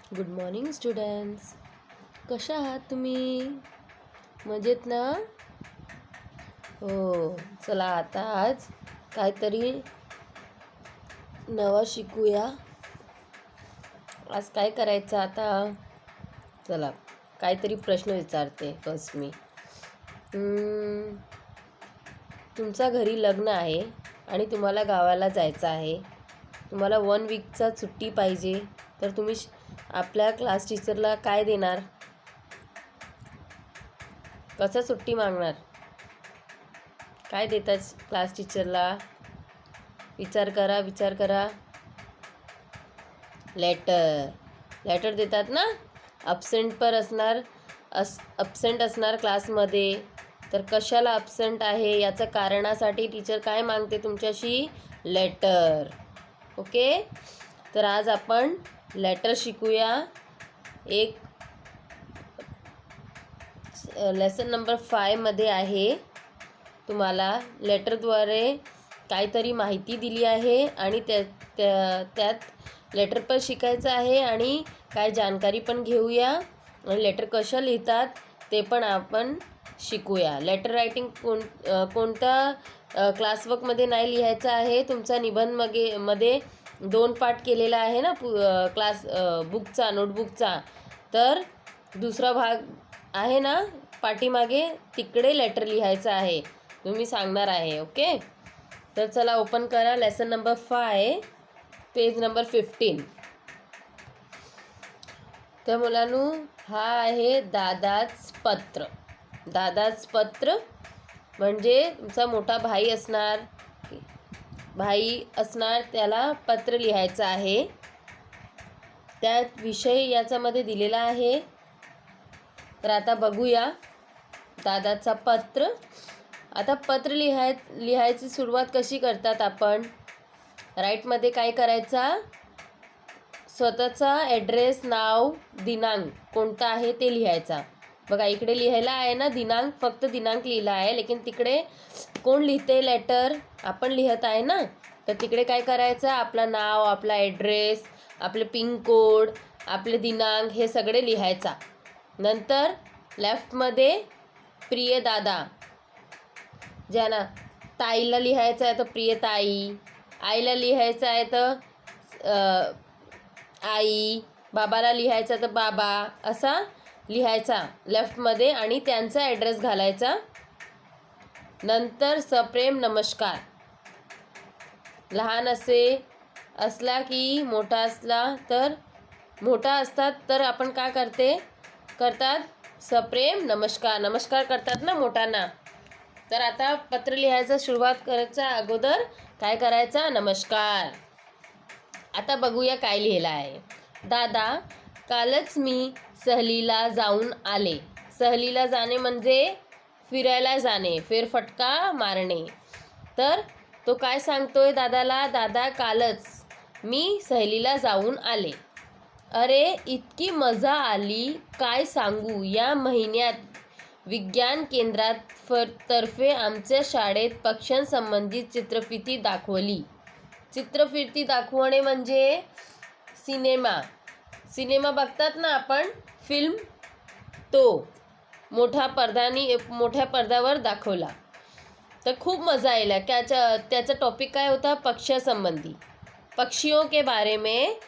Good morning students. कशा आहात तुम्ही? मजेत ना? हो. चला आता आज काहीतरी नवं शिकूया. आज काय करायचं आता? चला काहीतरी प्रश्न विचारते फर्स्ट मी. तुमच्या घरी लग्न आहे आणि तुम्हाला गावाला जायचं आहे. तुम्हाला 1 वीकचा सुट्टी पाहिजे, तर तुम्ही आपल्या क्लास टीचरला काय देणार? कसं सुट्टी मागणार? काय देतात क्लास टीचरला? विचार करा. लेटर देतात ना. अब्सेंट असणार क्लासमध्ये, तर कशाला अब्सेंट आहे याचं कारणासाठी टीचर काय मागते तुमच्याशी? लेटर. ओके, तर आज आपण लेटर शिकूया. एक लेसन नंबर 5 मध्ये आहे. तुम्हाला लेटरद्वारे काहीतरी माहिती दिली आहे आणि त्यात लेटर पण शिकायचं आहे आणि काय जानकारी पण घेऊया आणि लेटर कशा लिहितात ते पण आपण शिकूया. लेटर रायटिंग कोणत्या क्लासवर्कमध्ये नाही लिहायचं आहे. तुमचा निबंधमध्ये 2 पाठ केलेला आहे ना बुकचा, नोटबुकचा. तर दुसरा भाग आहे ना पाठीमागे, तिकडे लेटर लिहायचं आहे. तुम्ही सांगणार आहे. ओके, तर चला ओपन करा लेसन नंबर 5, पेज नंबर 15. तर मुलांनो, हा आहे दादाच पत्र. दादाच पत्र म्हणजे तुमचा मोठा भाई असणार, त्याला पत्र लिहायचं आहे. त्यात विषय याच्यामध्ये दिलेला आहे. तर आता बघूया दादाचा पत्र. आता पत्र लिहायची सुरुवात कशी करतात आपण? राईटमध्ये काय करायचा? स्वतःचा ॲड्रेस, नाव, दिनांक कोणता आहे ते लिहायचा. बघा इकडे लिहायला आहे ना दिनांक, फक्त दिनांक लिहिला आहे. लेकिन तिकडे कोण लिहिते लेटर? आपण लिहत आहे ना. तर तिकडे काय करायचं? आपलं नाव, आपला ॲड्रेस, आपले पिन कोड, आपले दिनांक हे सगळे लिहायचा. नंतर लेफ्टमध्ये प्रिय दादा, ज्यांना ताईला लिहायचं आहे तर प्रिय ताई, आईला लिहायचं आहे तर आई, बाबाला लिहायचं तर बाबा, असा लिहायचा लेफ्टमध्ये आणि त्यांचा ॲड्रेस घालायचा. नंतर सप्रेम नमस्कार. लहान असला की मोठा असतात तर आपण काय करतात? सप्रेम नमस्कार करतात ना मोठ्यांना. तर आता पत्र लिहायचं सुरुवात करायच्या अगोदर काय करायचं? नमस्कार. आता बघूया काय लिहिलं आहे. दादा, कालच मी सहलीला जाऊन आले. सहलीला जाणे म्हणजे फिरायला जाणे, फेरफटका मारणे. तर तो काय सांगतोय दादाला? दादा, कालच मी सहलीला जाऊन आले. अरे इतकी मजा आली काय सांगू. या महिन्यात विज्ञान केंद्रात तर्फे आमच्या शाळेत पक्ष्यांसंबंधित चित्रफिती दाखवली. चित्रफिती दाखवणे म्हणजे सिनेमा बघतात ना आपण, फिल्म, तो मोठ्या पडद्यावर दाखवला. तर खूप मजा आला. त्याचा टॉपिक काय होता? पक्ष्यासंबंधी, पक्षियों के बारे में.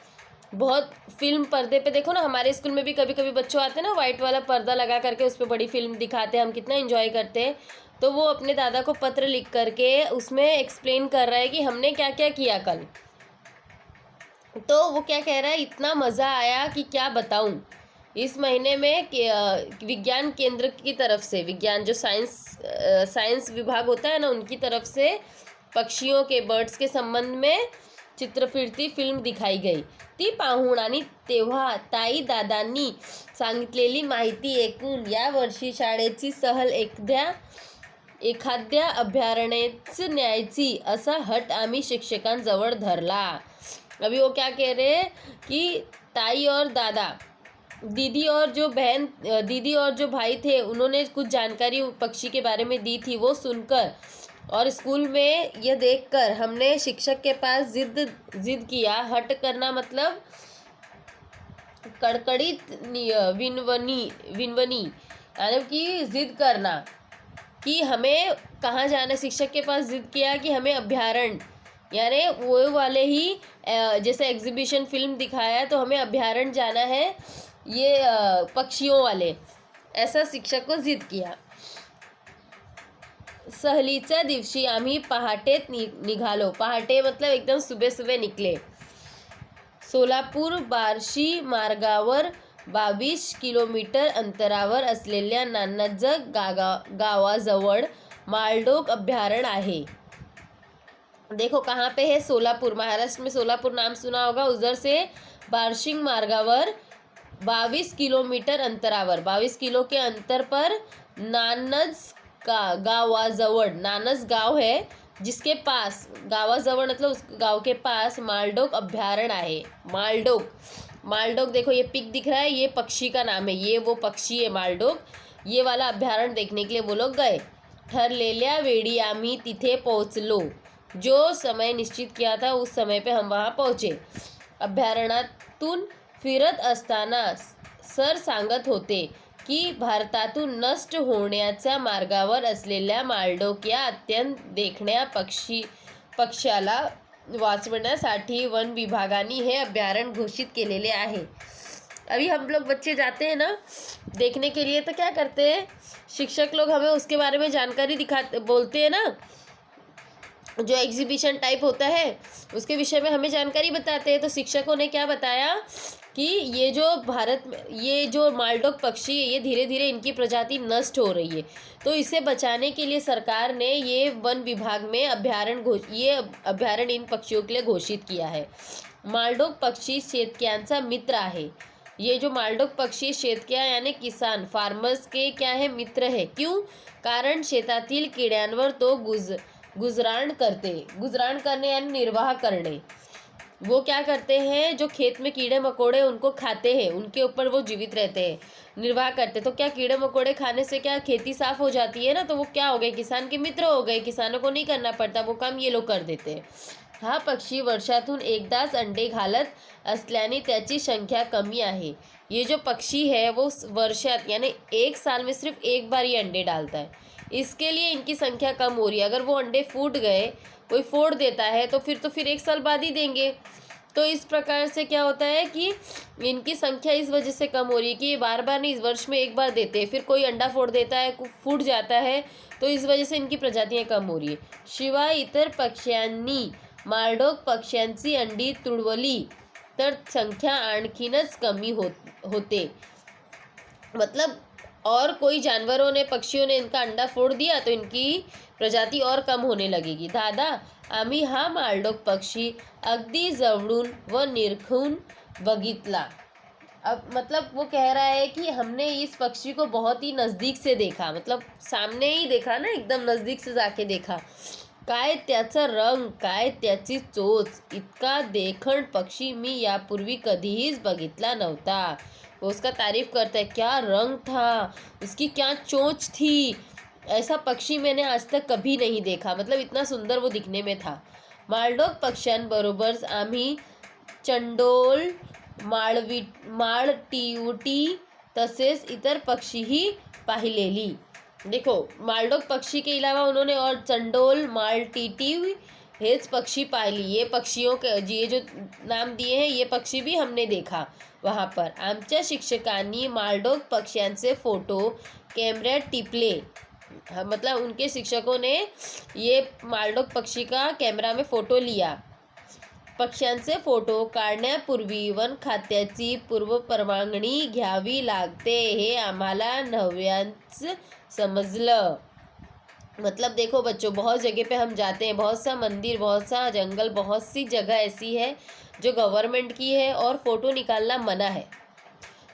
बहुत फिल्म पर्दे पे देखो ना, हमारे स्कूल में भी कभी कभी बच्चों आते हैं ना, वाइट वाला पर्दा लगा करके उस पर बड़ी फिल्म दिखाते हैं, हम कितना एंजॉय करते हैं. तो वो अपने दादा को पत्र लिख करके उसमें एक्सप्लेन कर रहा है कि हमने क्या क्या किया कल. तो वो क्या कह रहा है? इतना मज़ा आया कि क्या बताऊं. इस महीने में विज्ञान केंद्र की तरफ से, विज्ञान जो साइंस विभाग होता है ना, उनकी तरफ से पक्षियों के, बर्ड्स के संबंध में चित्रफिती फिल्म दिखाई गई. ती पाहून आणि तेव्हा ताई दादांनी सांगितलेली माहिती ऐकून या वर्षी शाळेची सहल एखाद्या अभयारण्यात न्यायची असा हट आम्ही शिक्षकांजवळ धरला. अभी वो क्या कह रहे हैं कि ताई और दादा, दीदी और जो भाई थे, उन्होंने कुछ जानकारी पक्षी के बारे में दी थी. वो सुनकर और स्कूल में यह देखकर हमने शिक्षक के पास जिद किया. हट करना मतलब कड़कड़ित विनवनी यानी कि जिद करना कि हमें कहाँ जाना। शिक्षक के पास जिद किया कि हमें अभ्यारण्य, यानी वो वाले ही जैसे एग्जीबिशन फिल्म दिखाया तो हमें अभ्यारण्य जाना है, ये पक्षियों वाले, ऐसा शिक्षक को जिद किया। सहलीच्या दिवशी आम्ही पहाटेत निघालो। पहाटे मतलब एकदम सुबह सुबह निकले। सोलापूर बार्शी मार्गावर 22 किलोमीटर अंतरावर असलेल्या नान्नज गावाजवळ मालडोक अभयारण्य आहे। देखो कहाँ पे है, सोलापुर, महाराष्ट्र में सोलापुर नाम सुना होगा। उधर से बार्शिंग मार्गावर 22 किलोमीटर अंतरावर, 22 किलो के अंतर पर नानज गावाजवळ, नानज गाव है जिसके पास, गावाजवळ मतलब उस गांव के पास मालडोक अभयारण्य आहे। मालडोक, मालडोक देखो ये पिक दिख रहा है, ये पक्षी का नाम है, ये वो पक्षी है मालडोक। ये वाला अभयारण्य देखने के लिए वो लोग गए। ठरलेल्या वेळी आम्ही तिथे पोहोचलो। जो समय निश्चित किया था उस समय पे हम वहाँ पहुँचे। अभयारण्यातून फिरत असताना सर सांगत होते की भारतातून नष्ट होण्याच्या मार्गावर असलेल्या मालडोक या अत्यंत देखण्या पक्ष्याला वाचवण्यासाठी वन विभागाने हे अभयारण्य घोषित केलेले आहे। अभी हम लोग बच्चे जाते हैं ना देखने के लिए, तो क्या करते हैं, शिक्षक लोग हमें उसके बारे में जानकारी दिखाते, बोलते हैं ना, जो एग्जीबिशन टाइप होता है उसके विषय में हमें जानकारी बताते हैं। तो शिक्षकों ने क्या बताया कि ये जो भारत में ये जो मालडोक पक्षी है ये धीरे धीरे इनकी प्रजाति नष्ट हो रही है, तो इसे बचाने के लिए सरकार ने ये वन विभाग में ये अभयारण्य इन पक्षियों के लिए घोषित किया है। मालडोक पक्षी शेतकऱ्यांचा मित्र आहे। ये जो मालडोक पक्षी शेतकऱ्या यानी किसान, फार्मर्स के क्या है, मित्र है। क्यों? कारण शेतातील किड्यांवर तो गुजराण करने यानी निर्वाह करने, वो क्या करते हैं, जो खेत में कीड़े मकोड़े उनको खाते हैं, उनके ऊपर वो जीवित रहते हैं, निर्वाह करते। तो क्या कीड़े मकोड़े खाने से क्या खेती साफ हो जाती है ना, तो वो क्या हो गए, किसान के मित्र हो गए, किसानों को नहीं करना पड़ता, वो काम ये लोग कर देते हैं। हा पक्षी वर्षातून एकदाच अंडे घालत असल्याने त्याची संख्या कमी आहे। ये जो पक्षी है वो वर्षात यानी एक साल में सिर्फ एक बार ये अंडे डालता है, इसके लिए इनकी संख्या कम हो रही है। अगर वो अंडे फूट गए, कोई फोड़ देता है तो फिर एक साल बाद ही देंगे। तो इस प्रकार से क्या होता है कि इनकी संख्या इस वजह से कम हो रही है कि ये बार बार नहीं, इस वर्ष में एक बार देते हैं, फिर कोई अंडा फोड़ देता है, फूट जाता है, तो इस वजह से इनकी प्रजातियां कम हो रही है। शिवाय इतर पक्ष्यांनी मालडोक पक्ष्यांची अंडी तुडवली तर संख्या आणखीनच कमी होते। मतलब और कोई जानवरों ने, पक्षियों ने इनका अंडा फोड़ दिया तो इनकी प्रजाति और कम होने लगेगी। दादा आम्ही हा मालडोक पक्षी अगदी जवळून व निरखून बघितला। अब मतलब वो कह रहा है कि हमने इस पक्षी को बहुत ही नज़दीक से देखा, मतलब सामने ही देखा ना, एकदम नज़दीक से जाके देखा। काय त्याचा रंग, काय त्याची चोच, इतका देखण पक्षी मी यापूर्वी कधीच बघितला नव्हता। वो उसका तारीफ करता है, क्या रंग था, उसकी क्या चोंच थी, ऐसा पक्षी मैंने आज तक कभी नहीं देखा। मतलब इतना सुंदर वो दिखने में था। मालडोक पक्ष्यांबरोबर आम्ही चंडोल, माळटिवटी तसेच इतर पक्षीही पाहिलेली। देखो मालडोक पक्षी के अलावा उन्होंने और चंडोल, माळटिटीव हेच पक्षी पाहिली। ये पक्षियों के ये जो नाम दिए हैं ये पक्षी भी हमने देखा वहाँ पर। आमच्या शिक्षकांनी मालडोक पक्ष्यांचे फोटो कॅमेऱ्यात टिपले। मतलब उनके शिक्षकों ने ये मालडोक पक्षी का कैमरा में फ़ोटो लिया। पक्ष्यांचे फोटो काढण्यापूर्वी वन खात्याची पूर्वपरवानगी घ्यावी लागते, हे आम्हाला नव्याच समजलं। मतलब देखो बच्चों, बहुत जगह पे हम जाते हैं, बहुत सा मंदिर, बहुत सा जंगल, बहुत सी जगह ऐसी है जो गवर्नमेंट की है और फ़ोटो निकालना मना है।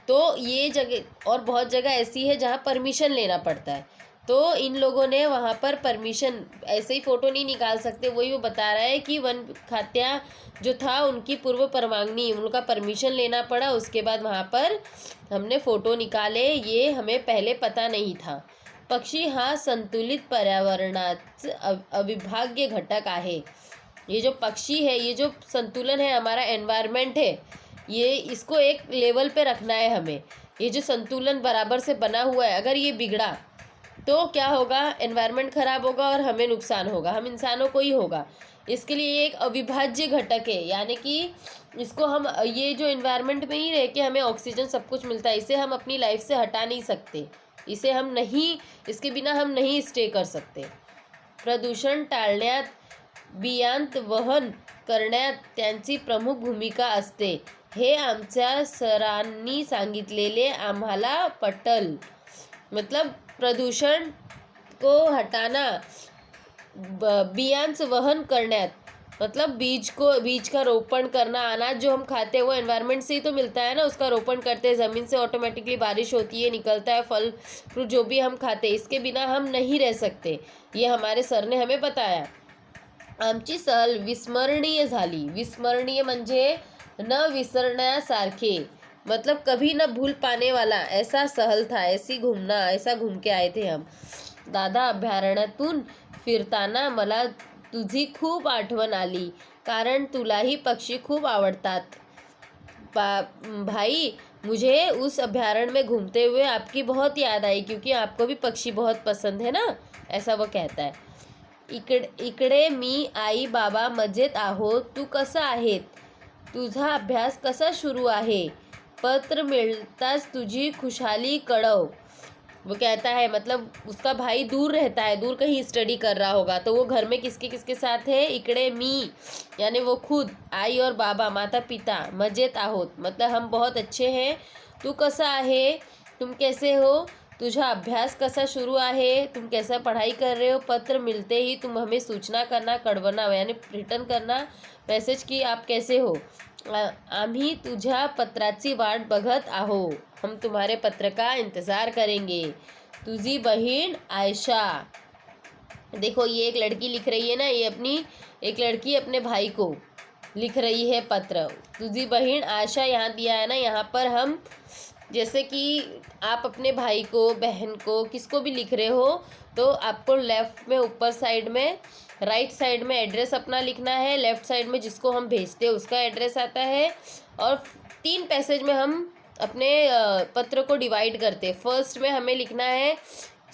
तो ये जगह, और बहुत जगह ऐसी है जहाँ परमिशन लेना पड़ता है। तो इन लोगों ने वहाँ पर परमिशन, ऐसे ही फ़ोटो नहीं निकाल सकते। वही वो बता रहा है कि वन खात्या जो था उनकी पूर्व परवानगी, उनका परमिशन लेना पड़ा, उसके बाद वहाँ पर हमने फ़ोटो निकाले, ये हमें पहले पता नहीं था। पक्षी हा संतुलित पर्यावरणाचा अविभाज्य घटक आहे। ये जो पक्षी है, ये जो संतुलन है, हमारा एनवायरनमेंट है, ये इसको एक लेवल पे रखना है हमें। ये जो संतुलन बराबर से बना हुआ है, अगर ये बिगड़ा तो क्या होगा, एनवायरनमेंट खराब होगा और हमें नुकसान होगा, हम इंसानों को ही होगा। इसके लिए ये एक अविभाज्य घटक है, यानी कि इसको हम, ये जो एनवायरनमेंट में ही रह के हमें ऑक्सीजन सब कुछ मिलता है, इसे हम अपनी लाइफ से हटा नहीं सकते, इसे हम नहीं, इसके बिना हम नहीं स्टे कर सकते। प्रदूषण टाळण्यात, बियांत वहन करण्यात त्यांची प्रमुख भूमिका असते, हे आमच्या सरांनी सांगितलेले आम्हाला पटल। मतलब प्रदूषण को हटाना, बियांच वहन करण्यात, मतलब बीज का रोपण करना। अनाज जो हम खाते हैं वो एनवायरनमेंट से ही तो मिलता है ना, उसका रोपण करते हैं, ज़मीन से ऑटोमेटिकली बारिश होती है, निकलता है फल फ्रूट जो भी हम खाते हैं, इसके बिना हम नहीं रह सकते, ये हमारे सर ने हमें बताया। आमची सहल विस्मरणीय झाली। विस्मरणीय म्हणजे न विसरण्यासारखे, मतलब कभी न भूल पाने वाला ऐसा सहल था, ऐसी घूमना, ऐसा घूम के आए थे हम। दादा, अभयारण्यातून फिरताना मला तुझी खूप आठवण आली, कारण तुलाही पक्षी खूप आवडतात। भाई, मुझे उस अभयारण्य में घूमते हुए आपकी बहुत याद आई, क्योंकि आपको भी पक्षी बहुत पसंद है ना, ऐसा वो कहता है। इकडे मी, आई, बाबा मजेत आहोत, तू कसा आहेस, तुझा अभ्यास कसा सुरू आहे, पत्र मिळताच तुझी खुशहाली कळव। वो कहता है, मतलब उसका भाई दूर रहता है, दूर कहीं स्टडी कर रहा होगा, तो वो घर में किसके किसके साथ है, इकडे मी यानी वो खुद, आई और बाबा माता पिता, मजेत आहोत मतलब हम बहुत अच्छे हैं, तू कसा आहे, तुम कैसे हो, तुझा अभ्यास कसा सुरू आहे, तुम कैसा पढ़ाई कर रहे हो, पत्र मिलते ही तुम हमें सूचना करना, कळवना यानी रिटर्न करना मैसेज की आप कैसे हो, आम्ही तुझ्या पत्राची वाट बघत आहो, हम तुम्हारे पत्र का इंतज़ार करेंगे, तुझी बहन आयशा। देखो ये एक लड़की लिख रही है ना, ये अपनी एक लड़की अपने भाई को लिख रही है पत्र, तुझी बहन आयशा यहाँ दिया है ना, यहाँ पर हम जैसे कि आप अपने भाई को, बहन को, किसको भी लिख रहे हो, तो आपको लेफ़्ट में ऊपर साइड में, राइट साइड में एड्रेस अपना लिखना है, लेफ़्ट साइड में जिसको हम भेजते हैं उसका एड्रेस आता है, और 3 पैसेज में हम अपने पत्र को डिवाइड करते हैं। फर्स्ट में हमें लिखना है,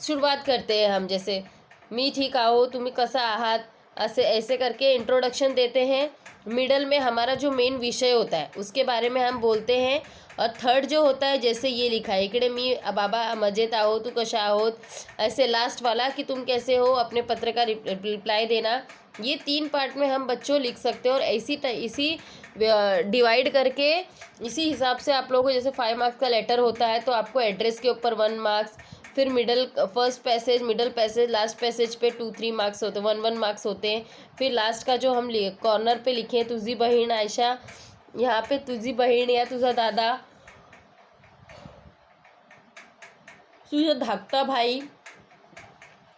शुरुआत करते हैं हम, जैसे मी ठीक आहो, तुम्ही कसा आहात, ऐसे ऐसे करके इंट्रोडक्शन देते हैं। मिडल में हमारा जो मेन विषय होता है उसके बारे में हम बोलते हैं, और थर्ड जो होता है जैसे ये लिखा है, इकडे मी बाबा मजेत आहो, तू कशा आहोत, ऐसे लास्ट वाला कि तुम कैसे हो, अपने पत्र का रिप्लाई देना। ये 3 पार्ट में हम बच्चों लिख सकते हैं, और इसी डिवाइड करके इसी हिसाब से आप लोगों को, जैसे 5 मार्क्स का लेटर होता है तो आपको एड्रेस के ऊपर 1 मार्क्स, फिर first passage, middle passage, last passage पे 2-3 मार्क्स होते हैं, 1-1 मार्क्स होते हैं। फिर लास्ट का जो हम कॉर्नर पे लिखे तुझी बहीण आयशा, यहाँ पे तुझी बहीण या तुझा दादा, तुझा धाकटा भाई,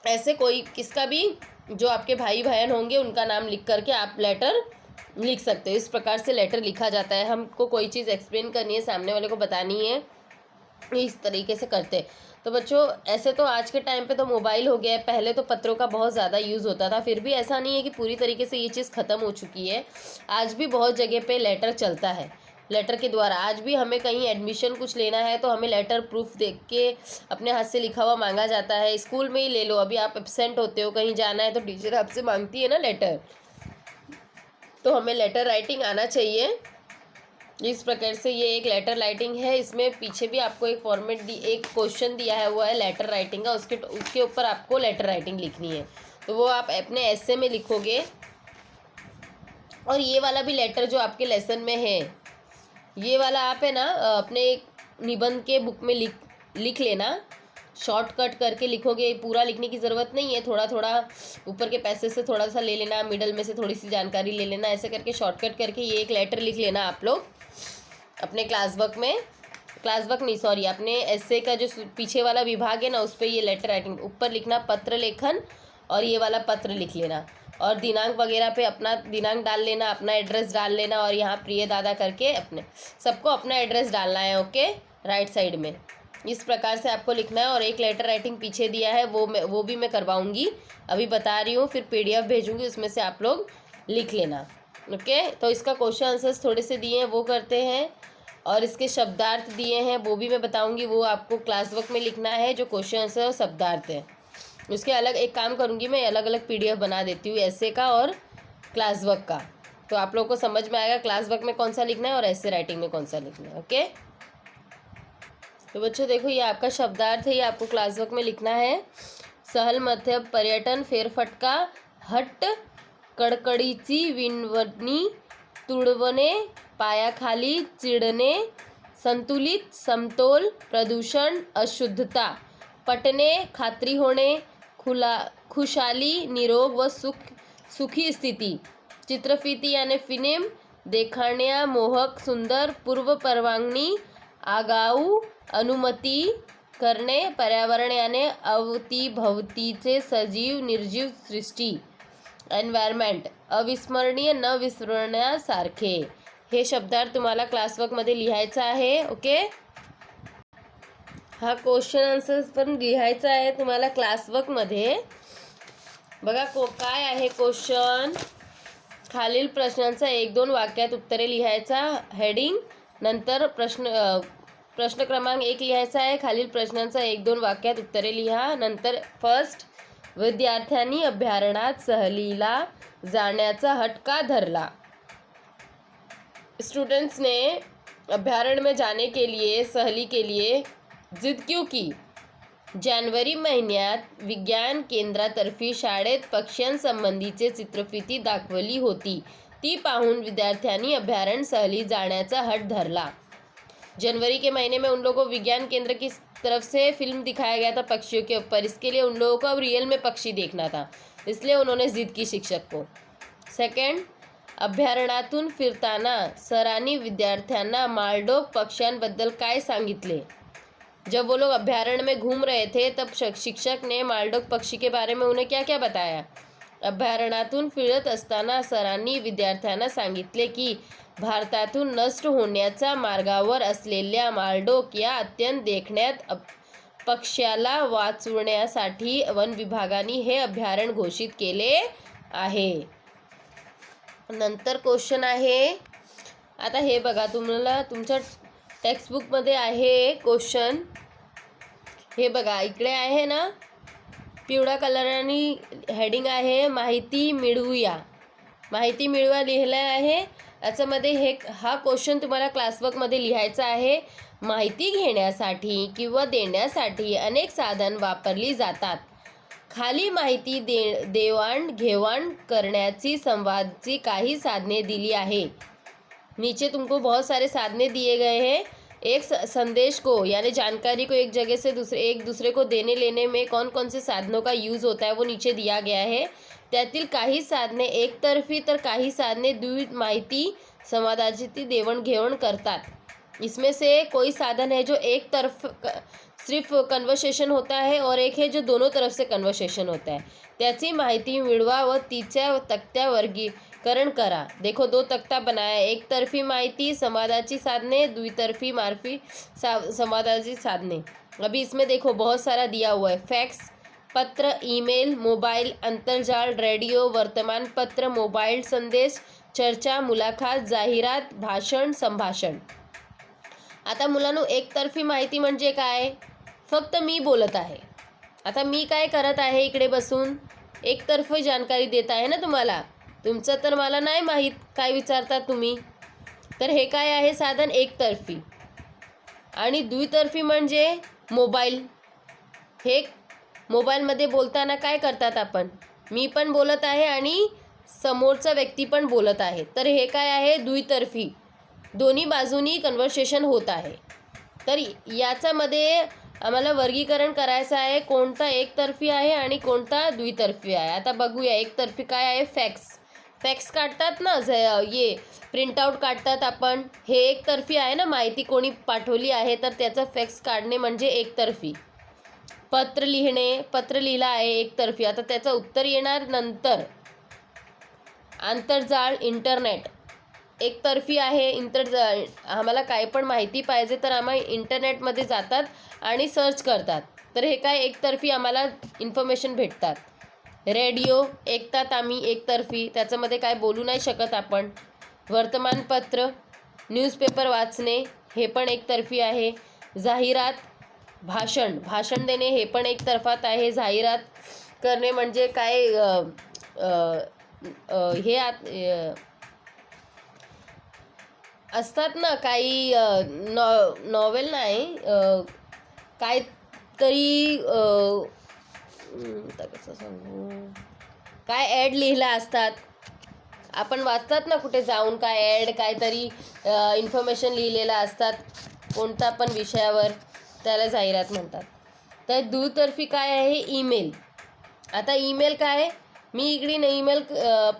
ऐसे कोई किसका भी जो आपके भाई बहन होंगे उनका नाम लिख करके आप लेटर लिख सकते हो। इस प्रकार से लेटर लिखा जाता है। हमको कोई चीज़ एक्सप्लेन करनी है, सामने वाले को बतानी है, इस तरीके से करते हैं। तो बच्चों, ऐसे तो आज के टाइम पे तो मोबाइल हो गया है, पहले तो पत्रों का बहुत ज़्यादा यूज़ होता था, फिर भी ऐसा नहीं है कि पूरी तरीके से ये चीज़ ख़त्म हो चुकी है। आज भी बहुत जगह पे लेटर चलता है, लेटर के द्वारा। आज भी हमें कहीं एडमिशन कुछ लेना है तो हमें लेटर प्रूफ देख के अपने हाथ से लिखा हुआ मांगा जाता है। स्कूल में ही ले लो, अभी आप एब्सेंट होते हो, कहीं जाना है तो टीचर आपसे मांगती है ना लेटर, तो हमें लेटर राइटिंग आना चाहिए। इस प्रकार से ये एक लेटर राइटिंग है। इसमें पीछे भी आपको एक फॉर्मेट एक क्वेश्चन दिया है, वो है लेटर राइटिंग का, उसके ऊपर आपको लेटर राइटिंग लिखनी है, तो वो आप अपने एसे में लिखोगे। और ये वाला भी लेटर जो आपके लेसन में है, ये वाला आप है ना अपने निबंध के बुक में लिख लेना, शॉर्टकट करके लिखोगे, पूरा लिखने की ज़रूरत नहीं है, थोड़ा थोड़ा ऊपर के पैसेज से थोड़ा सा ले लेना, मिडल में से थोड़ी सी जानकारी ले लेना, ऐसे करके शॉर्टकट करके ये एक लेटर लिख लेना आप लोग अपने क्लास वर्क में, क्लास वर्क नहीं सॉरी, अपने एसे का जो पीछे वाला विभाग है ना उस पर ये लेटर राइटिंग ऊपर लिखना, पत्र लेखन, और ये वाला पत्र लिख लेना, और दिनांक वगैरह पे अपना दिनांक डाल लेना, अपना एड्रेस डाल लेना, और यहाँ प्रिय दादा करके अपने सबको अपना एड्रेस डालना है, ओके, राइट साइड में। इस प्रकार से आपको लिखना है। और एक लेटर राइटिंग पीछे दिया है, वो भी मैं करवाऊँगी, अभी बता रही हूँ, फिर PDF भेजूँगी, उसमें से आप लोग लिख लेना। ओके, तो इसका क्वेश्चन आंसर्स थोड़े से दिए हैं वो करते हैं, और इसके शब्दार्थ दिए हैं वो भी मैं बताऊंगी, वो आपको क्लास वर्क में लिखना है जो क्वेश्चन आंसर और शब्दार्थ है। उसके अलग एक काम करूंगी मैं, अलग अलग PDF बना देती हूँ ऐसे का और क्लास वर्क का, तो आप लोगों को समझ में आएगा क्लास वर्क में कौन सा लिखना है और ऐसे राइटिंग में कौन सा लिखना है। ओके, तो बच्चों देखो ये आपका शब्दार्थ है, ये आपको क्लास वर्क में लिखना है। सहल मध्य पर्यटन, फेरफटका, हट्ट, कडकडीची विणवणी, तुडवणे, पायाखाली चिडणे, संतुलित, समतोल, प्रदूषण, अशुद्धता, पटणे, खात्री होणे, खुशाली, निरोग व सुखी स्थिती, चित्रफिती यानी फिल्म, देखाण्या, मोहक, सुंदर, पूर्व परवानगी, आगाऊ, अनुमती करणे, पर्यावरण याने अवतीभवतीचे सजीव निर्जीव सृष्टी, एन्व्हायरमेंट, अविस्मरणीय, न विसरण्यासारखे, हे शब्दार्थ तुम्हाला क्लासवर्कमध्ये लिहायचं आहे। ओके, हा क्वेश्चन आन्सर्स पण लिहायचा आहे तुम्हाला क्लासवर्कमध्ये। बघा काय आहे क्वेश्चन, खालील प्रश्नांचा 1-2 वाक्यात उत्तरे लिहायचा, हेडिंग, नंतर प्रश्न क्रमांक 1 लिहायचा आहे, खालील प्रश्नांचा 1-2 वाक्यात उत्तरे लिहा। नंतर फर्स्ट, विद्यार्थ्यांनी अभयारण्यात सहलीला जाण्याचा हट्ट का धरला? स्टूडेंट्स ने अभयारण्य में जाने के लिए, सहली के लिए जिद क्यों की? जानेवारी महिन्यात विज्ञान केंद्रातर्फे शाळेत पक्ष्यांसंबंधीचे चित्रफिती दाखवली होती, ती पाहून विद्यार्थ्यांनी अभयारण्य सहली जाण्याचा हट्ट धरला। जनवरी के महीने में उन लोगों को विज्ञान केंद्र की तरफ से फिल्म दिखाया गया था पक्षियों के ऊपर, इसके लिए उन लोगों को अब रियल में पक्षी देखना था, इसलिए उन्होंने जिद की शिक्षक को। सेकंड, अभयारण्यातून फिरताना सरांनी विद्यार्थ्यांना मालडोक पक्ष्यांबद्दल काय सांगितले? जब वो लोग अभयारण्य में घूम रहे थे तब शिक्षक ने मालडोक पक्षी के बारे में उन्हें क्या क्या बताया? अभयारण्यातून फिरत असताना सरांनी विद्यार्थ्यांना सांगितले की भारतातून नष्ट होण्याच्या मार्गावर असलेल्या मालडोक या अत्यंत देखण्यात पक्ष्याला वाचवण्यासाठी वन विभागाने हे अभयारण्य घोषित केले आहे। नंतर क्वेश्चन आहे, आता हे बघा तुम्हाला तुमच्या टेक्स्टबुकमध्ये आहे क्वेश्चन, हे बघा इकडे आहे ना, पिवळ्या कलराने हेडिंग आहे माहिती मिळवूया, माहिती मिळवा लिहिलं आहे। याच्यामध्ये हा क्वेश्चन तुम्हाला क्लासवर्कमध्ये लिहायचा आहे। माहिती घेण्यासाठी किंवा देण्यासाठी अनेक साधन वापरली जातात, खाली माहिती देवाण-घेवाण करण्याची संवादची काही साधने दिली आहे। नीचे तुमको बहुत सारे साधने दिए गए हैं। एक संदेश को यानी जानकारी को एक जगह से एक दूसरे को देने लेने में कौन कौन से साधनों का यूज़ होता है वो नीचे दिया गया है। त्यातील काही साधने एकतर्फी तर काही साधने द्वित माहिती संवादाची देवण-घेवण करतात। इसमें से कोई साधन है जो एक तरफ सिर्फ कन्वर्सेशन होता है और एक है जो दोनों तरफ से कन्वर्सेशन होता है, त्याची माहिती मिळवा व तिच्या तक्त्या वर्गीकरण करा। देखो 2 तख्ता बनाया है, एक तरफी माहिती संवादाची साधने, द्वितरफी मार्फी संवादाची साधने। अभी इसमें देखो बहुत सारा दिया हुआ है, फैक्स, पत्र, ईमेल, मोबाइल, अंतर्जाल, रेडियो, वर्तमान पत्र, मोबाइल संदेश, चर्चा, मुलाखत, जाहिरात, भाषण, संभाषण। आता मुलांनो एकतर्फी माहिती म्हणजे काय? फक्त मी बोलत आहे, आता मी काय करत आहे इकडे बसून एकतर्फी जानकारी देत आहे ना तुम्हाला, तुमचं तर मला नाही माहीत काय विचारता तुम्ही, तर हे काय आहे साधन एकतर्फी। आणि द्वितर्फी म्हणजे मोबाईल, हे मोबाईलमध्ये बोलताना काय करतात आपण, मी पण बोलत आहे आणि समोरचा व्यक्ती पण बोलत आहे, तर हे काय आहे द्वितर्फी, दोन्ही बाजूनी कन्वर्सेशन होत आहे। तर याच्यामध्ये आम्हाला वर्गीकरण करायचं आहे कोणता एकतर्फी आहे आणि कोणता द्वितर्फी आहे। आता बघूया एकतर्फी काय आहे, फॅक्स काढतात ना, ये प्रिंटआउट काढतात आपण, हे एकतर्फी आहे ना, माहिती कोणी पाठवली आहे तर त्याचा फॅक्स काढणे म्हणजे एकतर्फी। पत्र लिहिणे, पत्र लिहिला आहे एकतर्फी, आता त्याचं उत्तर येणार नंतर। आंतरजाळ इंटरनेट एकतर्फी आहे, आम्हाला काय पण माहिती पाहिजे तर आम्ही इंटरनेटमध्ये जातात आणि सर्च करतात, तर हे काय एकतर्फी आम्हाला इन्फॉर्मेशन भेटतात। रेडिओ ऐकतात आम्ही एकतर्फी, त्याच्यामध्ये काय बोलू नाही शकत आपण. वर्तमानपत्र, न्यूजपेपर वाचणे हे पण एकतर्फी आहे. जाहिरात, भाषण देणे हे पण एकतर्फात आहे. जाहिरात करणे म्हणजे काय हे असतात ना काही नॉवेल नाही, काहीतरी कसं सांगू, काय ॲड लिहिला असतात आपण वाचतात ना कुठे जाऊन, काय ॲड काहीतरी इन्फॉर्मेशन लिहिलेलं असतात कोणता पण विषयावर, त्याला जाहिरात म्हणतात. तर दुतर्फी काय आहे, ईमेल. आता ईमेल काय, मी इकडे ईमेल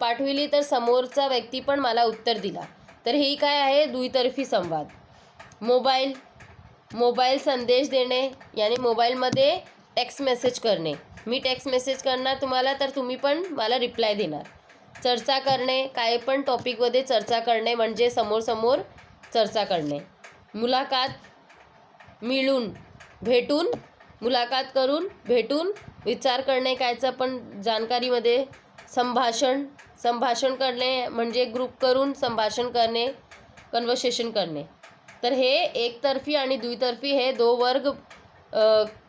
पाठविली तर समोरचा व्यक्ती पण मला उत्तर दिला, तर ही काय आहे, दुतर्फी संवाद. मोबाईल संदेश देणे, यानी मोबाईलमध्ये टेक्स्ट मेसेज करणे. मी टेक्स्ट मेसेज करणार तुम्हाला, तर तुम्ही पण मला रिप्लाय देणार. चर्चा करणे, काय पण टॉपिकमध्ये चर्चा करणे म्हणजे समोर चर्चा करणे. मुलाकात करून भेटून विचार करणे, कायचं पण जानकारीमध्ये. संभाषण करणे म्हणजे ग्रुप करून संभाषण करणे, कन्व्हर्सेशन करणे. तर हे एकतर्फी आणि दुतर्फी हे 2 वर्ग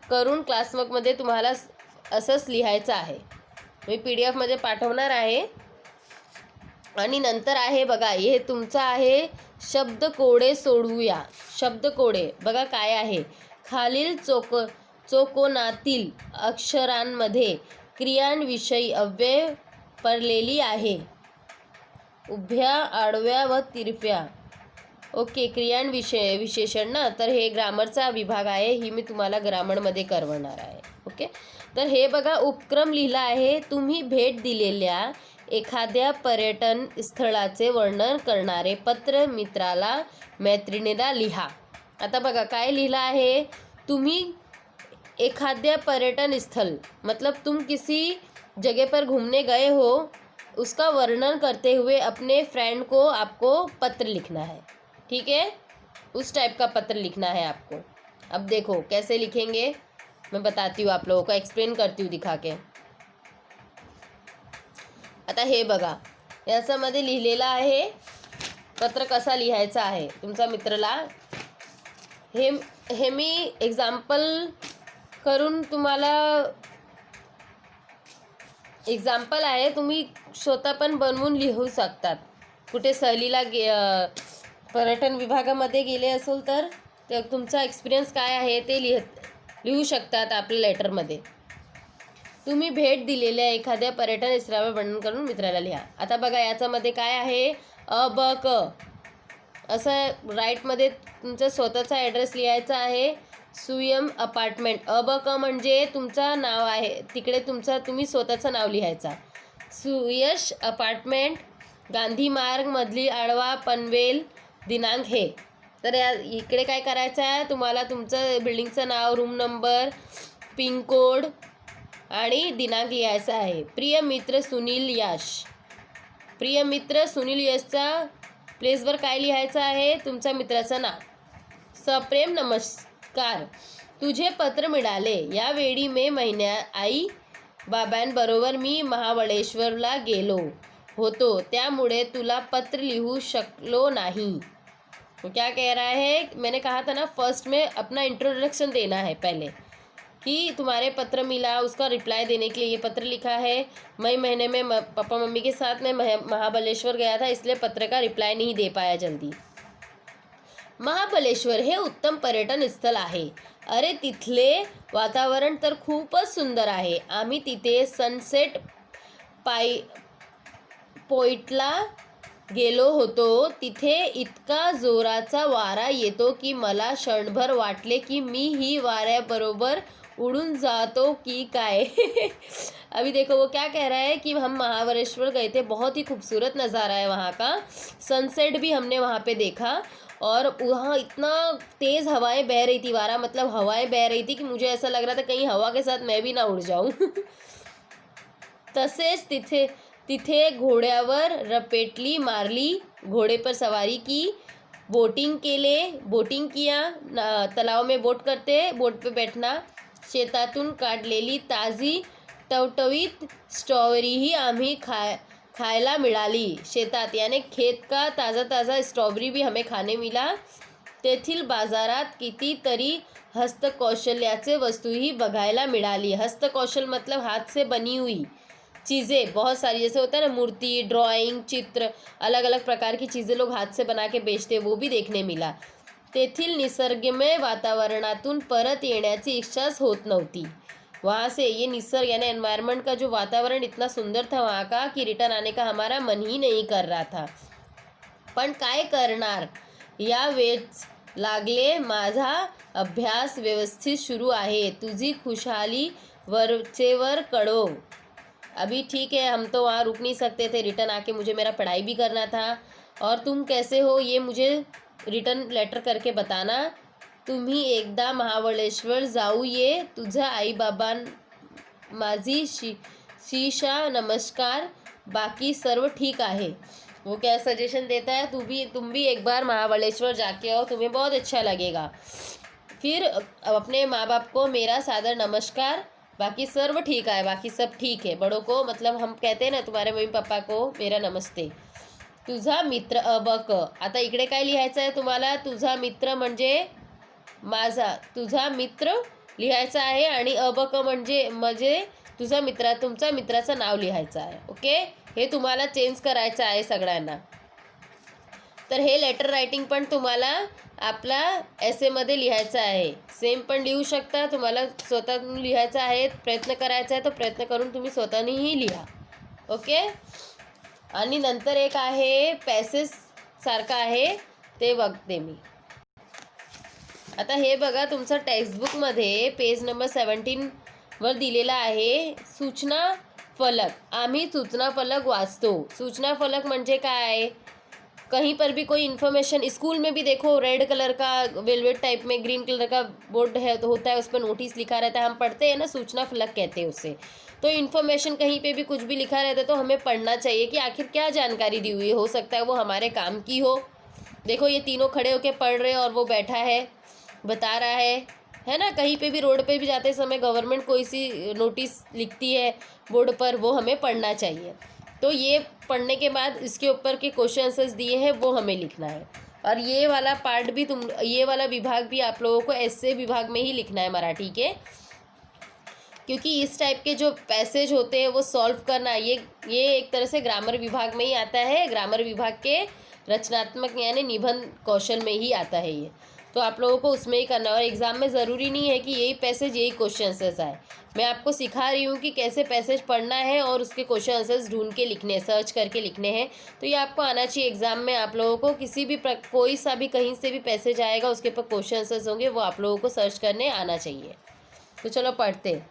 करून क्लासवर्कमध्ये तुम्हाला असंच लिहायचं आहे. मी PDF मध्ये पाठवणार आहे. आणि नंतर आहे बघा, हे तुमचं आहे शब्दकोडे सोडवूया. शब्दकोडे बघा काय आहे, खालील चौकोनातील अक्षरांमध्ये क्रियांविषयी अव्यय पडलेली आहे. उभ्या, आडव्या व तिरप्या. ओके, विशेषण ना, तर हे ग्रामरचा विभाग आहे. ही मी तुम्हाला ग्रामरमध्ये करवणार आहे. ओके, तर हे बघा उपक्रम लिहिला आहे. तुम्ही भेट दिलेल्या एखाद्या पर्यटन स्थळाचे वर्णन करणारे पत्र मित्राला मैत्रिणीला लिहा. आता बघा काय लिहिलं आहे, तुम्ही एखाद्या पर्यटन स्थल मतलब तुम किसी जगह पर घूमने गए हो, उसका वर्णन करते हुए अपने फ्रेंड को आपको पत्र लिखना है. ठीक है, उस टाइप का पत्र लिखना है आपको. अब देखो कैसे लिखेंगे, मैं बताती हूँ आप लोगों को, एक्सप्लेन करती हूँ दिखा के. आता हे बघा, याच्यामध्ये लिहिलेलं आहे पत्र कसा लिहायचा आहे तुमचा मित्राला. हे मी एक्झाम्पल करून तुम्हाला, एक्झाम्पल आहे, तुम्ही स्वतः पण बनवून लिहू शकतात. कुठे सहलीला पर्यटन विभागामध्ये गेले असेल तर तुमचा एक्सपिरियन्स काय आहे ते लिहू शकतात आपल्या लेटरमध्ये. तुम्ही भेट दिलेल्या एखाद्या पर्यटन स्थळावर वर्णन करून मित्राला लिहा. आता बघा याच्यामध्ये काय आहे, अ ब क असं राईटमध्ये तुमचा स्वतःचा ॲड्रेस लिहायचा आहे. सुयम अपार्टमेंट, अ ब क म्हणजे तुमचं नाव आहे, तिकडे तुम्ही स्वतःचं नाव लिहायचा. सुयश अपार्टमेंट, गांधी मार्ग मधली आडवा, पनवेल, दिनांक हे. तर इकडे काय करायचं आहे तुम्हाला, तुमचं बिल्डिंगचं नाव, रूम नंबर, पिनकोड आणि दिनांक लिहायचा आहे. प्रिय मित्र सुनील यशचा प्लेसवर काय लिहायचं आहे, तुमच्या मित्राचं नाव. सप्रेम नमस्कार, तुझे पत्र मिळाले. यावेळी मे महिन्यात आई बाबांबरोबर मी महाबळेश्वरला गेलो होतो, त्यामुळे तुला पत्र लिहू शकलो नहीं. तो क्या कह रहा है, मैंने कहा था ना फर्स्ट में अपना इंट्रोडक्शन देना है पहले, कि तुम्हारे पत्र मिला, उसका रिप्लाई देने के लिए ये पत्र लिखा है. मई महीने में पापा मम्मी के साथ मैं महाबलेश्वर गया था, इसलिए पत्र का रिप्लाई नहीं दे पाया जल्दी. महाबलेश्वर हे उत्तम पर्यटन स्थळ आहे. अरे तिथले वातावरण तर खूपच सुंदर आहे. आम्ही तिथे सनसेट पॉइंटला गेलो होतो. तिथे इतका जोराचा वारा येतो की मला क्षणभर वाटले की मी ही वाऱ्याबरोबर उड़ून जातो की काय. अभी देखो वो क्या कह रहा है कि हम महाबलेश्वर गए थे, बहुत ही खूबसूरत नज़ारा है वहाँ का. सनसेट भी हमने वहाँ पे देखा और वहाँ इतना तेज़ हवाएं बह रही थी, वारा मतलब हवाएं बह रही थी कि मुझे ऐसा लग रहा था कहीं हवा के साथ मैं भी ना उड़ जाऊँ. तसेच तिथे घोड्यावर रपेटली मारली, घोड़े पर सवारी की, बोटिंग किया, तालाव में बोट पे बैठना, शेतातून काढलेली ताजी टवटवीत स्ट्रॉबेरीही आम्ही खायला मिळाली शेतात, यानी खेत का ताज़ा ताज़ा स्ट्रॉबेरी भी हमें खाने मिला. तेथील बाजारात कितीतरी हस्तकौशल्याचे वस्तूही बघायला मिळाली. हस्तकौशल मतलब हाथ से बनी हुई चीज़ें बहुत सारी, जैसे होता है ना मूर्ति, ड्राइंग, चित्र, अलग अलग प्रकार की चीज़ें लोग हाथ से बना के बेचते, वो भी देखने मिला. तेथील निसर्गमय वातावरणातून परत येण्याची इच्छाच होत नव्हती. वहाँ से ये निसर्ग यानी एनवायरनमेंट का जो वातावरण इतना सुंदर था वहाँ का कि रिटर्न आने का हमारा मन ही नहीं कर रहा था. पण काय करणार, या वेळेस लागले माझा अभ्यास व्यवस्थित सुरू आहे. तुझी खुशहाली वरचेवर कळो. अभी ठीक है, हम तो वहाँ रुक नहीं सकते थे, रिटर्न आके मुझे मेरा पढ़ाई भी करना था. और तुम कैसे हो ये मुझे रिटर्न लेटर करके बताना. तुम्ही एकदा महाबळेश्वर जाऊ ये. तुझा आई बाबा माझी शीशा नमस्कार. बाकी सर्व ठीक आहे. वो क्या सजेशन देता है, तुम भी एक बार महाबलेश्वर जाके आओ, तुम्हें बहुत अच्छा लगेगा. फिर अपने माँ बाप को मेरा सादर नमस्कार. बाकी सर्व ठीक आहे, बाकी सब ठीक है. बड़ों को मतलब हम कहते हैं ना, तुम्हारे मम्मी पप्पा को मेरा नमस्ते. तुझा मित्र अबक. आता इकडे काय लिहायचं आहे तुम्हाला, तुझा मित्र म्हणजे माझा, तुझा मित्र लिहायचा आहे आणि अबक म्हणजे तुझा तुमचा मित्राचं नाव लिहायचं आहे. ओके, हे तुम्हाला चेंज करायचं आहे सगळ्यांना. तर हे लेटर रायटिंग पण तुम्हाला आपला एसेमध्ये लिहायचं आहे. सेम पण लिहू शकता, तुम्हाला स्वतःहून लिहायचं आहे, प्रयत्न करायचा आहे तर प्रयत्न करून तुम्ही स्वतःनेही लिहा. ओके. आणि नंतर एक आहे पॅसेज सारखं आहे, ते बघते मी. आता हे बघा, तुमचं टेक्स्टबुकमध्ये पेज नंबर 17 वर दिलेला आहे सूचना फलक. आम्ही सूचना फलक वाचतो. सूचना फलक म्हणजे काय, कहीं पर भी कोई इन्फॉर्मेशन, स्कूल में भी देखो रेड कलर का वेलवेट टाइप में ग्रीन कलर का बोर्ड है तो होता है, उस पर नोटिस लिखा रहता है, हम पढ़ते हैं ना, सूचना फलक कहते हैं उसे. तो इन्फॉर्मेशन कहीं पे भी कुछ भी लिखा रहता है तो हमें पढ़ना चाहिए कि आखिर क्या जानकारी दी हुई है. हो सकता है वो हमारे काम की हो. देखो ये तीनों खड़े होकर पढ़ रहे हैं और वो बैठा है बता रहा है ना. कहीं पे भी रोड पे भी जाते समय गवर्नमेंट कोई सी नोटिस लिखती है बोर्ड पर, वो हमें पढ़ना चाहिए. तो ये पढ़ने के बाद इसके ऊपर के क्वेश्चन आंसर्स दिए हैं वो हमें लिखना है. और ये वाला पार्ट भी ये वाला विभाग भी आप लोगों को ऐसे विभाग में ही लिखना है मराठी के, क्योंकि इस टाइप के जो पैसेज होते हैं वो सॉल्व करना, ये एक तरह से ग्रामर विभाग में ही आता है. ग्रामर विभाग के रचनात्मक यानी निबंध कौशल में ही आता है ये. तो आप लोगों को उसमें ही करना है. और एग्ज़ाम में ज़रूरी नहीं है कि यही पैसेज यही क्वेश्चन आंसर्स आए. मैं आपको सिखा रही हूँ कि कैसे पैसेज पढ़ना है और उसके क्वेश्चन आंसर्स ढूंढ के लिखने हैं, सर्च करके लिखने हैं. तो ये आपको आना चाहिए एग्ज़ाम में. आप लोगों को किसी भी कोई सा भी कहीं से भी पैसेज आएगा उसके ऊपर क्वेश्चन आंसर्स होंगे, वो आप लोगों को सर्च करने आना चाहिए. तो चलो पढ़ते.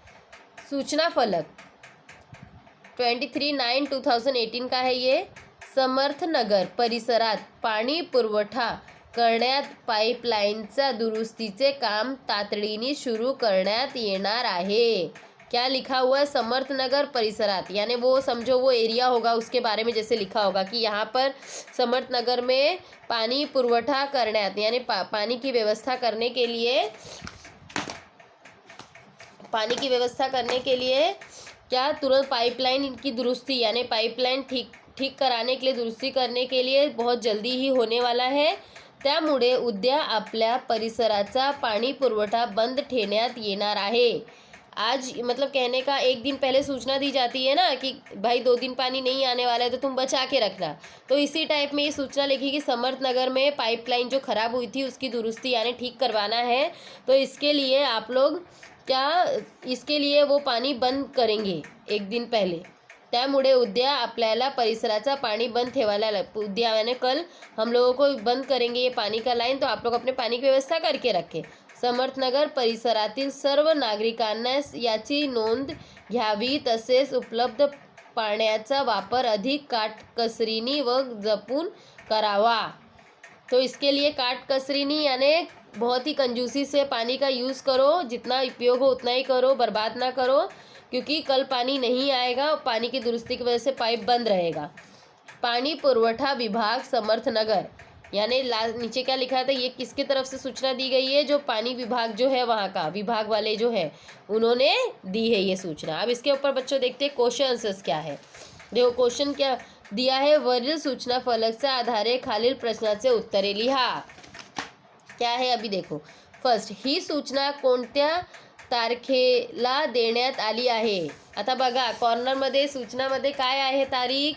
सूचना फलक 23/9/2018 का है ये. समर्थनगर परिसरात पाणी पुरवठा करण्यात पाईपलाईनचा दुरुस्तीचे काम तातडीने सुरू करण्यात येणार आहे. क्या लिखा हुआ है, समर्थनगर परिसरात, यानी वो समझो वो एरिया होगा, उसके बारे में जैसे लिखा होगा कि यहाँ पर समर्थनगर में पानी पुरवठा करण्यात यानी पानी की व्यवस्था करने के लिए क्या तुरंत पाइपलाइन की दुरुस्ती यानी पाइपलाइन ठीक कराने के लिए, दुरुस्ती करने के लिए बहुत जल्दी ही होने वाला है. त्यामुळे उद्या आपल्या परिसराचा पाणी पुरवठा बंद ठेवण्यात येणार आहे. आज मतलब कहने का एक दिन पहले सूचना दी जाती है ना कि भाई 2 दिन पानी नहीं आने वाला है तो तुम बचा के रखना. तो इसी टाइप में ये सूचना लिखी कि समर्थनगर में पाइपलाइन जो ख़राब हुई थी उसकी दुरुस्ती यानी ठीक करवाना है. तो इसके लिए आप लोग इसके लिए वो पानी बंद करेंगे एक दिन पहले. त्यामुळे उद्या आपल्याला परिसराचा पानी बंद ठेवायला उद्या यानी कल हम लोगों को बंद करेंगे ये पानी का लाइन. तो आप लोग अपने पानी की व्यवस्था करके रखें. समर्थनगर परिसरातील सर्व नागरिकांना याची नोंद घ्यावी. तसेच उपलब्ध पाण्याचा वापर अधिक काटकसरीने व जपून करावा. तो इसके लिए काटकसरीने यानी बहुत ही कंजूसी से पानी का यूज़ करो. जितना उपयोग हो उतना ही करो, बर्बाद ना करो, क्योंकि कल पानी नहीं आएगा. पानी की दुरुस्ती की वजह से पाइप बंद रहेगा. पानी पुरवठा विभाग समर्थनगर यानी नीचे क्या लिखा था, ये किसकी तरफ से सूचना दी गई है, जो पानी विभाग जो है वहाँ का विभाग वाले जो है उन्होंने दी है ये सूचना। अब इसके ऊपर बच्चों देखते हैं क्वेश्चन आंसर्स क्या है। देखो क्वेश्चन क्या दिया है, वरील सूचना फलकच्या आधारे खालील प्रश्नाचे उत्तरे लिहा। क्या है अभी देखो, फर्स्ट, ही सूचना कोणत्या तारखेला देण्यात आली आहे। आता बघा कॉर्नरमध्ये सूचनामध्ये काय आहे तारीख,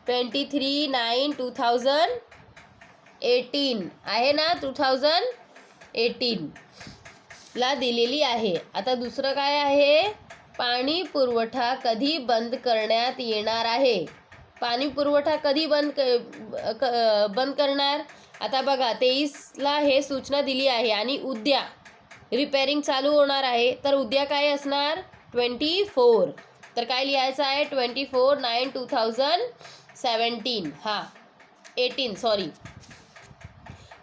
23/9/2018 आहे ना, 2018 ला दिलेली आहे। आता दुसरं काय आहे, पाणी पुरवठा कधी बंद करण्यात येणार आहे। पाणी पुरवठा कधी बंद करणार, आता बघा 23ला हे सूचना दिली आहे आणि उद्या रिपेअरिंग चालू होणार आहे, तर उद्या काय असणार 24, तर काय लिहायचं आहे 24/9/2017 हा 18 सॉरी।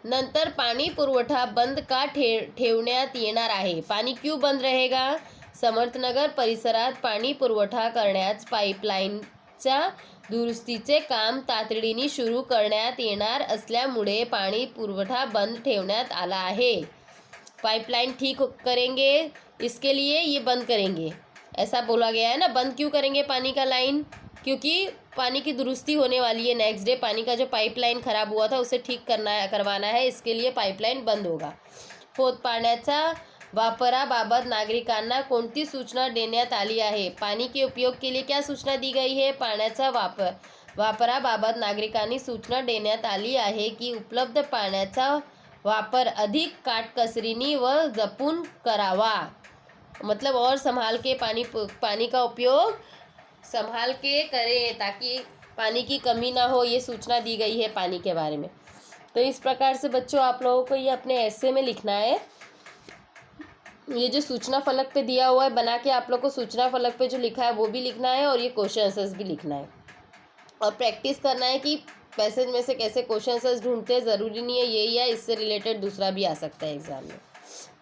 नंतर पाणी पुरवठा बंद का ठेवण्यात येणार आहे, पाणी क्यों बंद रहेगा, समर्थनगर परिसरात पाणी पुरवठा करण्यास पाईपलाईनच्या दुरुस्तीचे काम तातडीने सुरू करण्यात येणार असल्यामुळे पाणी पुरवठा बंद ठेवण्यात आला आहे। पाइपलाइन ठीक करेंगे, इसके लिए ये बंद करेंगे, ऐसा बोला गया है ना। बंद क्यों करेंगे पानी का लाइन, क्योंकि पानी की दुरुस्ती होने वाली है, नेक्स्ट डे पानी का जो पाइपलाइन खराब हुआ था उसे ठीक करवाना है, इसके लिए पाइपलाइन बंद होगा। फोर्थ, पाण्याचा वापराबाबत नागरिकांना कोणती सूचना देण्यात आली आहे, पानी के उपयोग के लिए क्या सूचना दी गई है, पाण्याचा वापराबाबत नागरिकांनी सूचना देण्यात आली आहे की उपलब्ध पाण्याचा वापर अधिक काटकसरीने व जपून करावा, मतलब और संभाल के पानी का उपयोग संभाल के करें ताकि पानी की कमी ना हो, ये सूचना दी गई है पानी के बारे में। तो इस प्रकार से बच्चों आप लोगों को ये अपने ऐसे में लिखना है, ये जो सूचना फलक पे दिया हुआ है बना के आप लोग को सूचना फलक पे जो लिखा है वो भी लिखना है और ये क्वेश्चन आंसर्स भी लिखना है और प्रैक्टिस करना है कि पैसेज में से कैसे क्वेश्चन आंसर्स ढूंढते हैं, ज़रूरी नहीं है यही है, इससे रिलेटेड दूसरा भी आ सकता है एग्जाम में।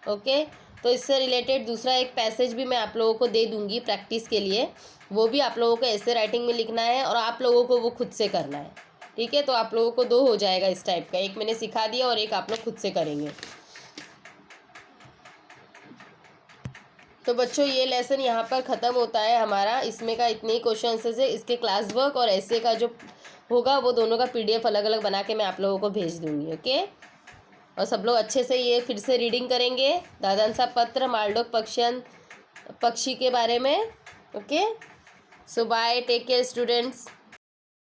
ओके, तो इससे रिलेटेड दूसरा एक पैसेज भी मैं आप लोगों को दे दूंगी प्रैक्टिस के लिए, वो भी आप लोगों को ऐसे राइटिंग में लिखना है और आप लोगों को वो खुद से करना है, ठीक है। तो आप लोगों को 2 हो जाएगा इस टाइप का, एक मैंने सिखा दिया और एक आप लोग खुद से करेंगे। तो बच्चों ये लेसन यहाँ पर ख़त्म होता है हमारा, इसमें का इतने ही क्वेश्चन आंसर्स है। इसके क्लास वर्क और ऐसे का जो होगा वो दोनों का PDF अलग अलग बना के मैं आप लोगों को भेज दूँगी, ओके। और सब लोग अच्छे से ये फिर से रीडिंग करेंगे, दादांचा पत्र, मालडोक पक्षी के बारे में, okay. So bye, take care students.